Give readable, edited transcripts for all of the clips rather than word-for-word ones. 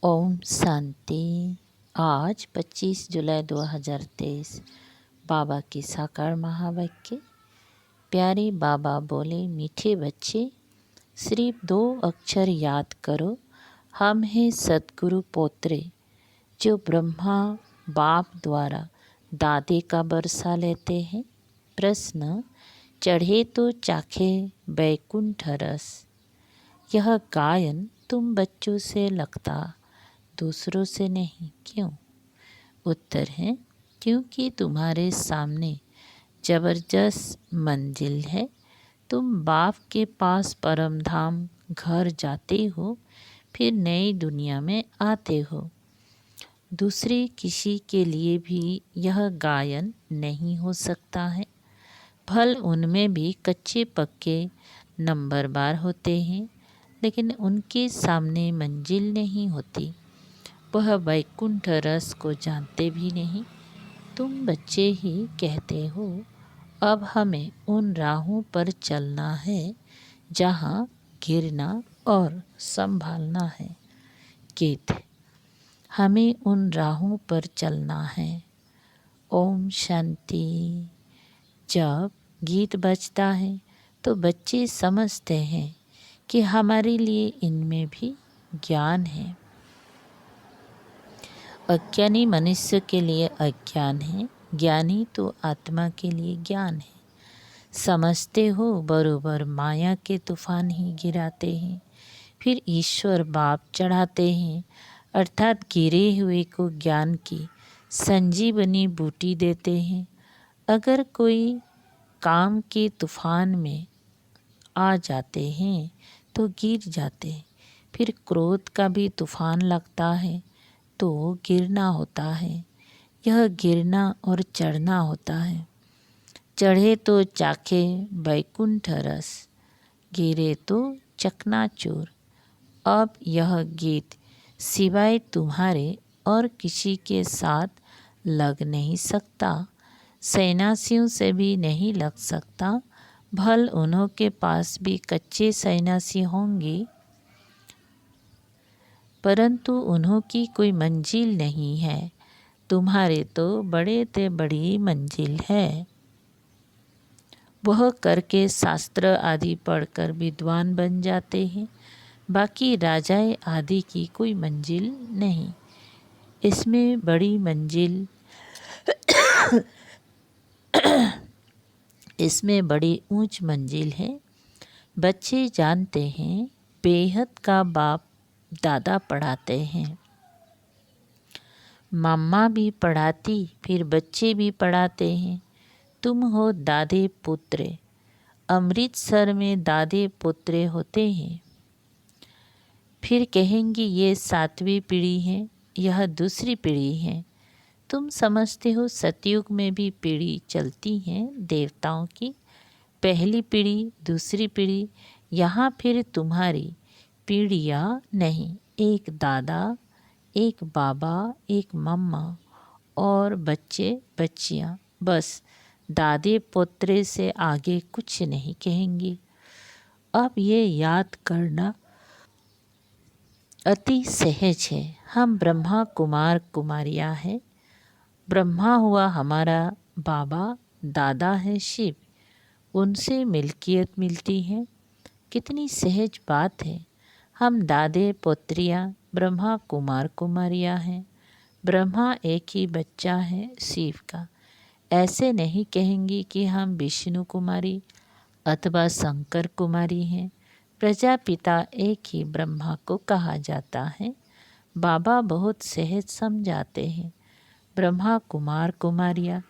ओम शांति। आज 25 जुलाई 2023 बाबा की साकार महावाक्य। प्यारे बाबा बोले, मीठे बच्चे, सिर्फ 2 अक्षर याद करो। हम हैं सद्गुरु पोत्रे, जो ब्रह्मा बाप द्वारा दादे का बरसा लेते हैं। प्रश्न, चढ़े तो चाखे बैकुंठ रस। यह गायन तुम बच्चों से लगता, दूसरों से नहीं। क्यों? उत्तर है, क्योंकि तुम्हारे सामने जबरदस्त मंजिल है। तुम बाप के पास परम धाम घर जाते हो, फिर नई दुनिया में आते हो। दूसरे किसी के लिए भी यह गायन नहीं हो सकता है। भल उनमें भी कच्चे पक्के नंबरदार होते हैं, लेकिन उनके सामने मंजिल नहीं होती। वह वैकुंठ रस को जानते भी नहीं। तुम बच्चे ही कहते हो, अब हमें उन राहों पर चलना है जहाँ गिरना और संभालना है। गीत, हमें उन राहों पर चलना है। ओम शांति। जब गीत बजता है तो बच्चे समझते हैं कि हमारे लिए इनमें भी ज्ञान है। अज्ञानी मनुष्य के लिए अज्ञान है, ज्ञानी तो आत्मा के लिए ज्ञान है। समझते हो, बरोबर माया के तूफान ही गिराते हैं, फिर ईश्वर बाप चढ़ाते हैं, अर्थात गिरे हुए को ज्ञान की संजीवनी बूटी देते हैं। अगर कोई काम के तूफान में आ जाते हैं तो गिर जाते हैं। फिर क्रोध का भी तूफान लगता है तो गिरना होता है। यह गिरना और चढ़ना होता है। चढ़े तो चाखे बैकुंठ रस, गिरे तो चकनाचूर। अब यह गीत सिवाय तुम्हारे और किसी के साथ लग नहीं सकता। सन्यासियों से भी नहीं लग सकता। भल उन्हों के पास भी कच्चे सन्यासी होंगे, परंतु उन्हों की कोई मंजिल नहीं है। तुम्हारे तो बड़े ते बड़ी मंजिल है। वह करके शास्त्र आदि पढ़कर विद्वान बन जाते हैं। बाकी राजाए आदि की कोई मंजिल नहीं। इसमें बड़ी मंजिल इसमें बड़ी ऊंच मंजिल है। बच्चे जानते हैं, बेहद का बाप दादा पढ़ाते हैं। मम्मा भी पढ़ाती, फिर बच्चे भी पढ़ाते हैं। तुम हो दादे पुत्र। अमृतसर में दादे पुत्र होते हैं। फिर कहेंगे ये 7वीं पीढ़ी है, यह दूसरी पीढ़ी है। तुम समझते हो सतयुग में भी पीढ़ी चलती हैं देवताओं की। पहली पीढ़ी, दूसरी पीढ़ी, यहाँ फिर तुम्हारी पीढ़ियाँ नहीं। एक दादा, एक बाबा, एक मम्मा और बच्चे बच्चियाँ, बस दादे पोत्रे से आगे कुछ नहीं कहेंगी। अब ये याद करना अति सहज है। हम ब्रह्मा कुमार कुमारियाँ हैं। ब्रह्मा हुआ हमारा बाबा, दादा है शिव, उनसे मिल्कियत मिलती है। कितनी सहज बात है। हम दादे पोत्रियाँ, ब्रह्मा कुमार कुमारियाँ हैं। ब्रह्मा एक ही बच्चा है शिव का। ऐसे नहीं कहेंगी कि हम विष्णु कुमारी अथवा शंकर कुमारी हैं। प्रजापिता एक ही ब्रह्मा को कहा जाता है। बाबा बहुत सहज समझाते हैं। ब्रह्मा कुमार कुमारियाँ,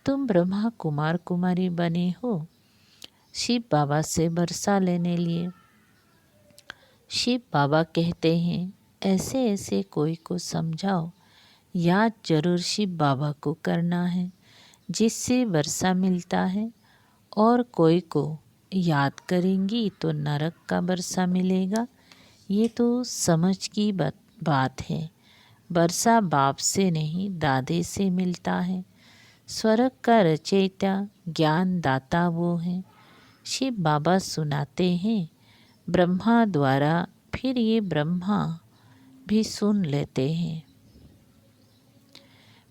तुम ब्रह्मा कुमार कुमारी बने हो शिव बाबा से बरसा लेने लिए। शिव बाबा कहते हैं, ऐसे ऐसे कोई को समझाओ। याद जरूर शिव बाबा को करना है, जिससे वर्षा मिलता है। और कोई को याद करेंगी तो नरक का वर्षा मिलेगा। ये तो समझ की बात है। वर्षा बाप से नहीं, दादे से मिलता है। स्वर्ग का रचयिता ज्ञान दाता वो है। शिव बाबा सुनाते हैं ब्रह्मा द्वारा, फिर ये ब्रह्मा भी सुन लेते हैं।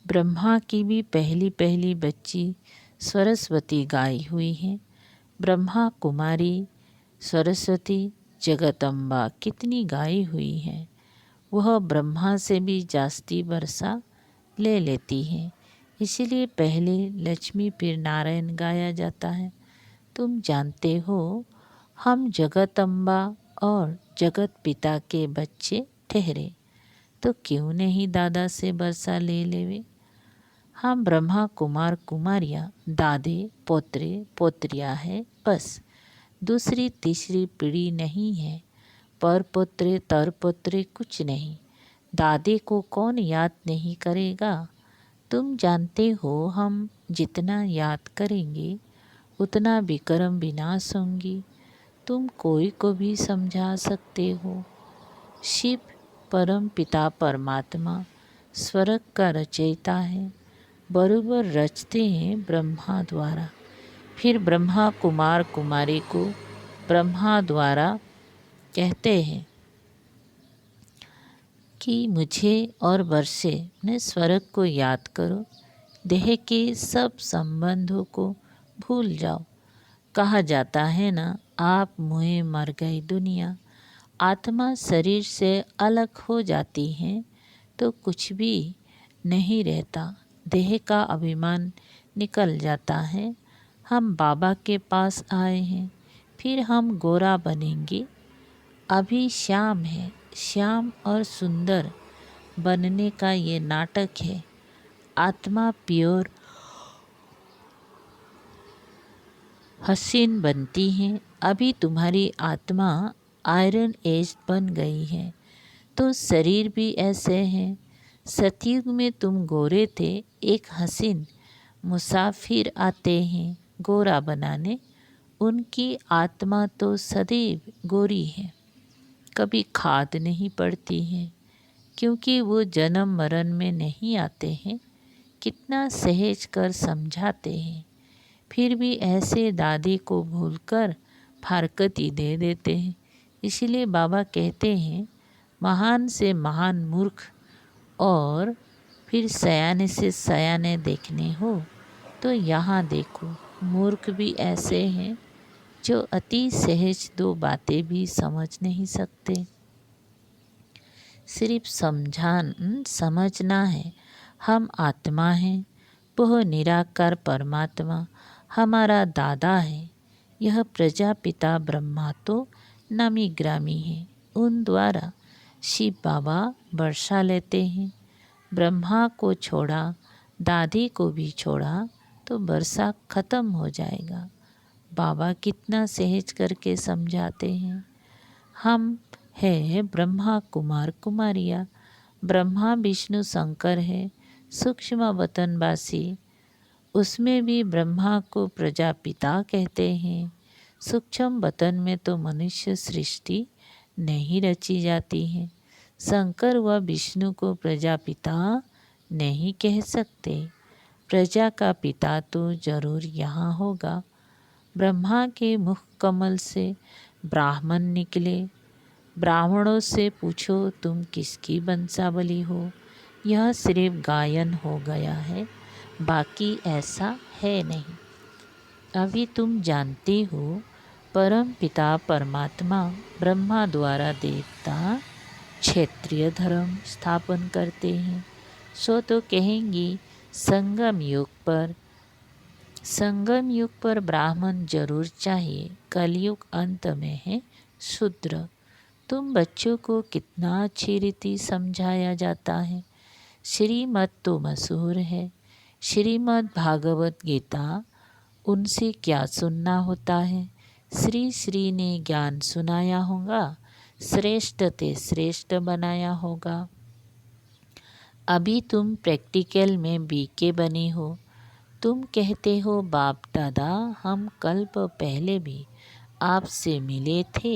ब्रह्मा की भी पहली पहली बच्ची सरस्वती गाई हुई है। ब्रह्मा कुमारी सरस्वती जगदम्बा कितनी गाई हुई है। वह ब्रह्मा से भी जास्ती वर्षा ले लेती है, इसीलिए पहले लक्ष्मी फिर नारायण गाया जाता है। तुम जानते हो हम जगदम्बा और जगत पिता के बच्चे ठहरे, तो क्यों नहीं दादा से वर्षा ले लेवे। हम ब्रह्मा कुमार कुमारियाँ दादे पोत्रे पोत्रियाँ है बस, दूसरी तीसरी पीढ़ी नहीं है। पर पोत्रे तर पोत्रे कुछ नहीं। दादी को कौन याद नहीं करेगा। तुम जानते हो हम जितना याद करेंगे उतना विक्रम विनाश होंगी। तुम कोई को भी समझा सकते हो। शिव परम पिता परमात्मा स्वर्ग का रचयिता है, बरोबर रचते हैं ब्रह्मा द्वारा। फिर ब्रह्मा कुमार कुमारी को ब्रह्मा द्वारा कहते हैं कि मुझे और वर्षे ने स्वर्ग को याद करो, देह के सब संबंधों को भूल जाओ। कहा जाता है ना, आप मुझे मर गई दुनिया। आत्मा शरीर से अलग हो जाती है तो कुछ भी नहीं रहता, देह का अभिमान निकल जाता है। हम बाबा के पास आए हैं, फिर हम गोरा बनेंगे। अभी श्याम है, श्याम और सुंदर बनने का ये नाटक है। आत्मा प्योर हसीन बनती है। अभी तुम्हारी आत्मा आयरन एज बन गई है, तो शरीर भी ऐसे हैं। सतयुग में तुम गोरे थे, एक हसीन मुसाफिर आते हैं गोरा बनाने। उनकी आत्मा तो सदैव गोरी है, कभी खाद नहीं पड़ती है, क्योंकि वो जन्म मरण में नहीं आते हैं। कितना सहज कर समझाते हैं, फिर भी ऐसे दादी को भूलकर फारकती दे देते हैं। इसीलिए बाबा कहते हैं महान से महान मूर्ख, और फिर सयाने से सयाने देखने हो तो यहाँ देखो। मूर्ख भी ऐसे हैं जो अति सहज दो बातें भी समझ नहीं सकते। सिर्फ समझना है। हम आत्मा हैं, वह निराकार परमात्मा हमारा दादा है। यह प्रजापिता ब्रह्मा तो नामी ग्रामी है, उन द्वारा शिव बाबा वर्षा लेते हैं। ब्रह्मा को छोड़ा, दादी को भी छोड़ा तो वर्षा खत्म हो जाएगा। बाबा कितना सहज करके समझाते हैं। हम है ब्रह्मा कुमार कुमारिया। ब्रह्मा विष्णु शंकर है सूक्ष्म वतनवासी, उसमें भी ब्रह्मा को प्रजापिता कहते हैं। सूक्ष्म वतन में तो मनुष्य सृष्टि नहीं रची जाती है। शंकर व विष्णु को प्रजापिता नहीं कह सकते। प्रजा का पिता तो जरूर यहाँ होगा। ब्रह्मा के मुख कमल से ब्राह्मण निकले। ब्राह्मणों से पूछो तुम किसकी वंशावली हो। यह सिर्फ गायन हो गया है, बाकी ऐसा है नहीं। अभी तुम जानते हो परम पिता परमात्मा ब्रह्मा द्वारा देवता क्षेत्रीय धर्म स्थापन करते हैं। सो तो कहेंगी संगम युग पर ब्राह्मण जरूर चाहिए। कलयुग अंत में है शूद्र। तुम बच्चों को कितना अच्छी रीति समझाया जाता है। श्रीमद् तो मशहूर है, श्रीमद् भागवत गीता, उनसे क्या सुनना होता है। श्री श्री ने ज्ञान सुनाया होगा, श्रेष्ठ ते श्रेष्ठ बनाया होगा। अभी तुम प्रैक्टिकल में बीके बने हो। तुम कहते हो बाप दादा हम कल्प पहले भी आपसे मिले थे।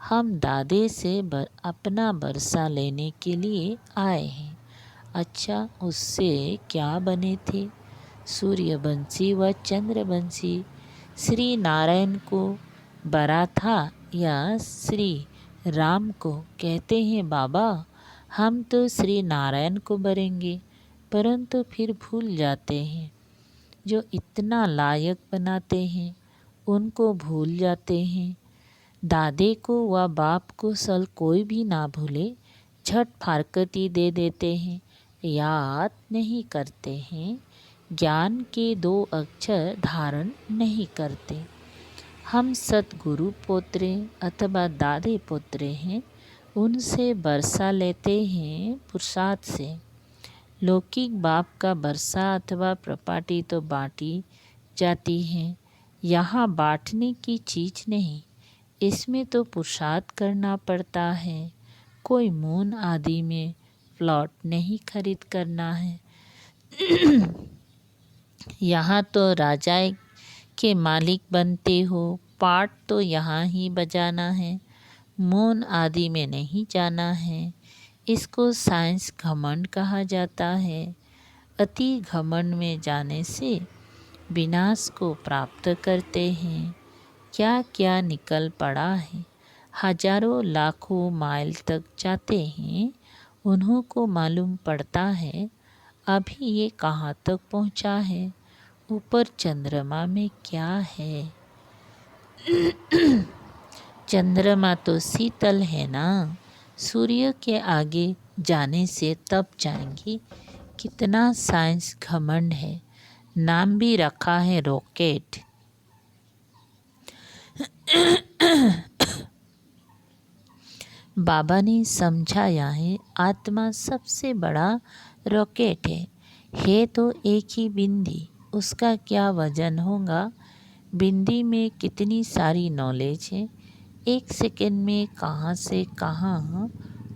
हम दादे से अपना वर्षा लेने के लिए आए हैं। अच्छा, उससे क्या बने थे? सूर्यवंशी व चंद्रवंशी। श्री नारायण को बरा था या श्री राम को? कहते हैं बाबा हम तो श्री नारायण को भरेंगे, परंतु फिर भूल जाते हैं। जो इतना लायक बनाते हैं उनको भूल जाते हैं। दादे को व बाप को सल कोई भी ना भूले, झट फारकती दे देते हैं, याद नहीं करते हैं, ज्ञान के 2 अक्षर धारण नहीं करते। हम सतगुरु पोत्रे अथवा दादे पोत्रे हैं, उनसे बरसा लेते हैं प्रसाद से। लौकिक बाप का बरसा अथवा प्रपाटी तो बाँटी जाती हैं, यहाँ बाँटने की चीज़ नहीं, इसमें तो पुरुषार्थ करना पड़ता है। कोई मून आदि में प्लॉट नहीं खरीद करना है। यहाँ तो राजा के मालिक बनते हो, पाठ तो यहाँ ही बजाना है, मून आदि में नहीं जाना है। इसको साइंस घमंड कहा जाता है। अति घमंड में जाने से विनाश को प्राप्त करते हैं। क्या क्या निकल पड़ा है, हजारों लाखों माइल तक जाते हैं, उन्हों को मालूम पड़ता है अभी ये कहाँ तक पहुँचा है, ऊपर चंद्रमा में क्या है। चंद्रमा तो शीतल है ना, सूर्य के आगे जाने से तप जाएंगे। कितना साइंस घमंड है, नाम भी रखा है रॉकेट। बाबा ने समझाया है आत्मा सबसे बड़ा रॉकेट है तो एक ही बिंदी, उसका क्या वजन होगा। बिंदी में कितनी सारी नॉलेज है, 1 सेकंड में कहाँ से कहाँ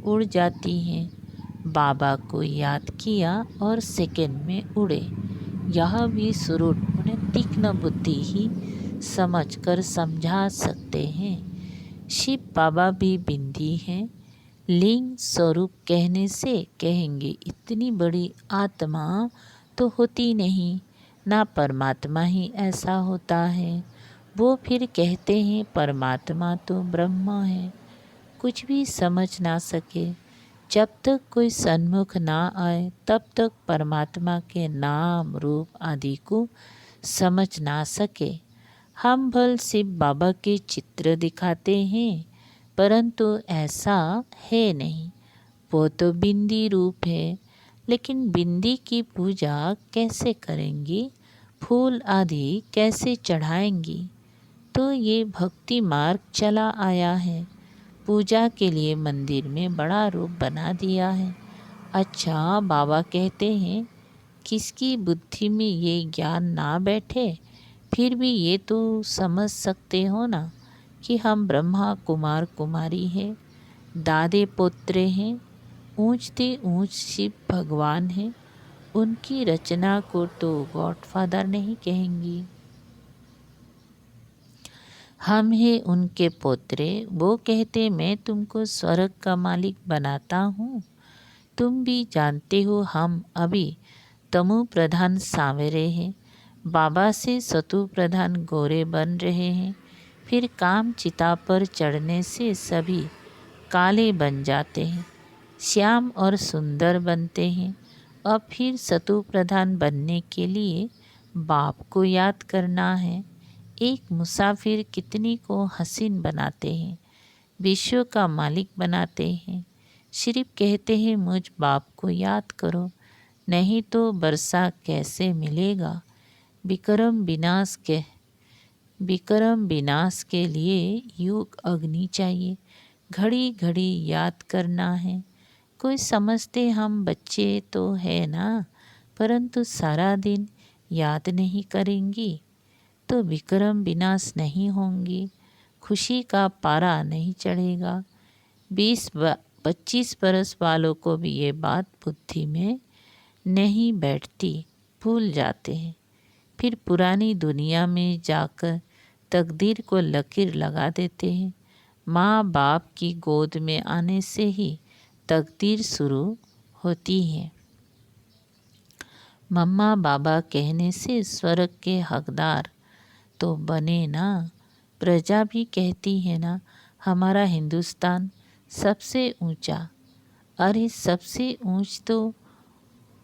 उड़ जाती हैं। बाबा को याद किया और सेकंड में उड़े। यह भी सुरुट उन्हें तीक्ष्ण बुद्धि ही समझकर समझा सकते हैं। शिव बाबा भी बिंदी हैं। लिंग स्वरूप कहने से कहेंगे इतनी बड़ी आत्मा तो होती नहीं, ना परमात्मा ही ऐसा होता है। वो फिर कहते हैं परमात्मा तो ब्रह्म है। कुछ भी समझ ना सके, जब तक कोई सन्मुख ना आए तब तक परमात्मा के नाम रूप आदि को समझ ना सके। हम भल शिव बाबा के चित्र दिखाते हैं, परंतु ऐसा है नहीं। वो तो बिंदी रूप है, लेकिन बिंदी की पूजा कैसे करेंगी, फूल आदि कैसे चढ़ाएंगी। तो ये भक्ति मार्ग चला आया है, पूजा के लिए मंदिर में बड़ा रूप बना दिया है। अच्छा, बाबा कहते हैं किसकी बुद्धि में ये ज्ञान ना बैठे, फिर भी ये तो समझ सकते हो ना कि हम ब्रह्मा कुमार कुमारी हैं, दादे पोत्रे हैं, ऊंचते ऊंच शिव भगवान हैं। उनकी रचना को तो गॉडफादर नहीं कहेंगी। हम हैं उनके पोत्रे। वो कहते मैं तुमको स्वर्ग का मालिक बनाता हूँ। तुम भी जानते हो हम अभी तमु प्रधान सांवरे हैं, बाबा से सतु प्रधान गोरे बन रहे हैं। फिर काम चिता पर चढ़ने से सभी काले बन जाते हैं, श्याम और सुंदर बनते हैं। अब फिर सतु प्रधान बनने के लिए बाप को याद करना है। एक मुसाफिर कितनी को हसीन बनाते हैं, विश्व का मालिक बनाते हैं। सिर्फ कहते हैं मुझ बाप को याद करो, नहीं तो बरसा कैसे मिलेगा। विक्रम विनाश के लिए युग अग्नि चाहिए, घड़ी घड़ी याद करना है। कोई समझते हम बच्चे तो है ना, परंतु सारा दिन याद नहीं करेंगी तो विक्रम विनाश नहीं होंगी, खुशी का पारा नहीं चढ़ेगा। 20-25 बरस वालों को भी ये बात बुद्धि में नहीं बैठती, भूल जाते हैं। फिर पुरानी दुनिया में जाकर तकदीर को लकीर लगा देते हैं। माँ बाप की गोद में आने से ही तकदीर शुरू होती है। मम्मा बाबा कहने से स्वर्ग के हकदार तो बने ना। प्रजा भी कहती है ना हमारा हिंदुस्तान सबसे ऊंचा। अरे सबसे ऊंच तो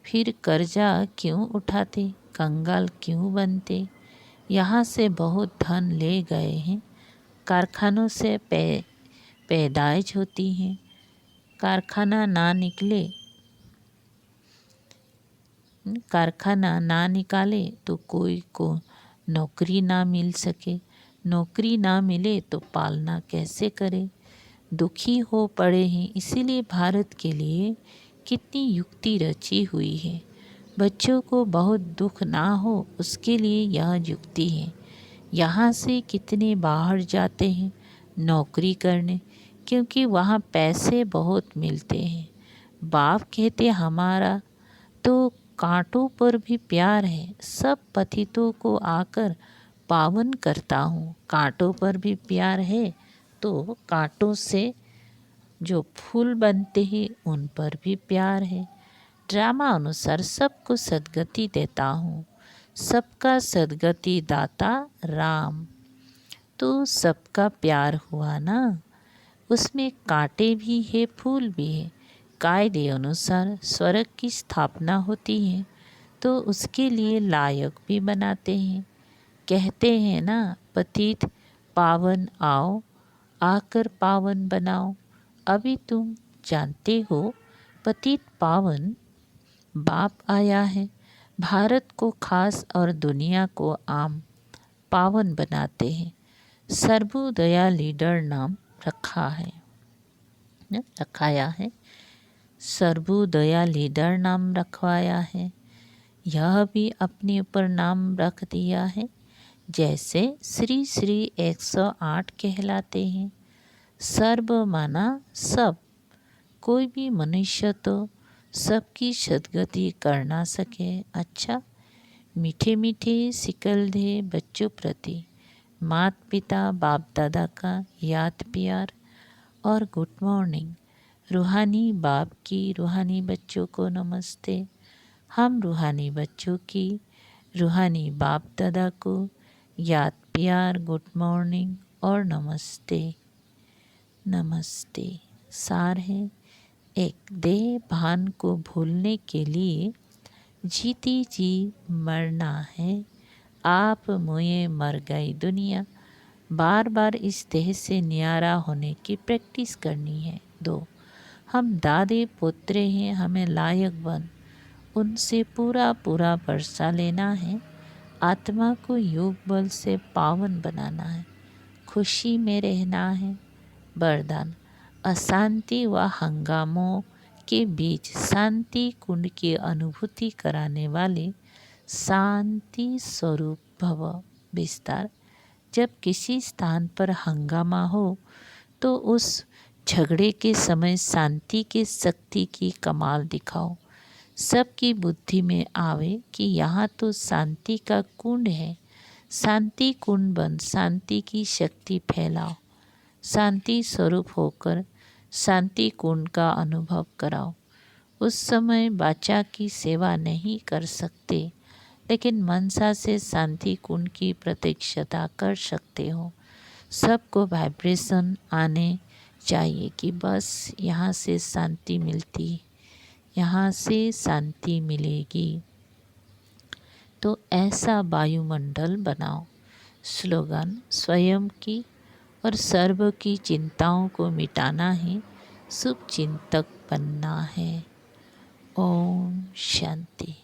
फिर कर्जा क्यों उठाते, कंगाल क्यों बनते। यहाँ से बहुत धन ले गए हैं, कारखानों से पैदाइश होती हैं। कारखाना ना निकाले तो कोई को नौकरी ना मिल सके, नौकरी ना मिले तो पालना कैसे करे। दुखी हो पड़े हैं, इसीलिए भारत के लिए कितनी युक्ति रची हुई है। बच्चों को बहुत दुख ना हो उसके लिए यह युक्ति है। यहाँ से कितने बाहर जाते हैं नौकरी करने, क्योंकि वहाँ पैसे बहुत मिलते हैं। बाप कहते हमारा तो कांटों पर भी प्यार है, सब पतितों को आकर पावन करता हूँ। कांटों पर भी प्यार है तो कांटों से जो फूल बनते हैं उन पर भी प्यार है। ड्रामा अनुसार सबको सद्गति देता हूँ, सबका सद्गति दाता राम। तो सबका प्यार हुआ ना, उसमें कांटे भी है फूल भी है। कायदे अनुसार स्वर्ग की स्थापना होती है तो उसके लिए लायक भी बनाते हैं। कहते हैं ना, पतित पावन आओ, आकर पावन बनाओ। अभी तुम जानते हो पतित पावन बाप आया है, भारत को खास और दुनिया को आम पावन बनाते हैं। सर्वोदया लीडर नाम रखाया है, सर्वोदया लीडर नाम रखवाया है। यह भी अपने ऊपर नाम रख दिया है, जैसे श्री श्री 108 कहलाते हैं। सर्व माना सब, कोई भी मनुष्य तो सबकी सद्गति कर ना सके। अच्छा, मीठे मीठे सिकल दे बच्चों प्रति माता पिता बाप दादा का याद प्यार और गुड मॉर्निंग। रूहानी बाप की रूहानी बच्चों को नमस्ते। हम रूहानी बच्चों की रूहानी बाप दादा को याद प्यार गुड मॉर्निंग और नमस्ते। नमस्ते सार है, एक देह भान को भूलने के लिए जीती जी मरना है। आप मुझे मर गई दुनिया, बार बार इस देह से न्यारा होने की प्रैक्टिस करनी है। 2, हम दादे पोत्रे हैं, हमें लायक बन उनसे पूरा पूरा बरसा लेना है। आत्मा को योग बल से पावन बनाना है, खुशी में रहना है। वरदान, अशांति व हंगामों के बीच शांति कुंड की अनुभूति कराने वाले शांति स्वरूप भव। विस्तार, जब किसी स्थान पर हंगामा हो तो उस झगड़े के समय शांति के शक्ति की कमाल दिखाओ। सबकी बुद्धि में आवे कि यहाँ तो शांति का कुंड है। शांति कुंड बन शांति की शक्ति फैलाओ। शांति स्वरूप होकर शांति कुंड का अनुभव कराओ। उस समय वाचा की सेवा नहीं कर सकते, लेकिन मनसा से शांति कुंड की प्रतीक्षता कर सकते हो। सबको वाइब्रेशन आने चाहिए कि बस यहाँ से शांति मिलती, यहाँ से शांति मिलेगी। तो ऐसा वायुमंडल बनाओ। स्लोगन, स्वयं की और सर्व की चिंताओं को मिटाना है, शुभ चिंतक बनना है। ओम शांति।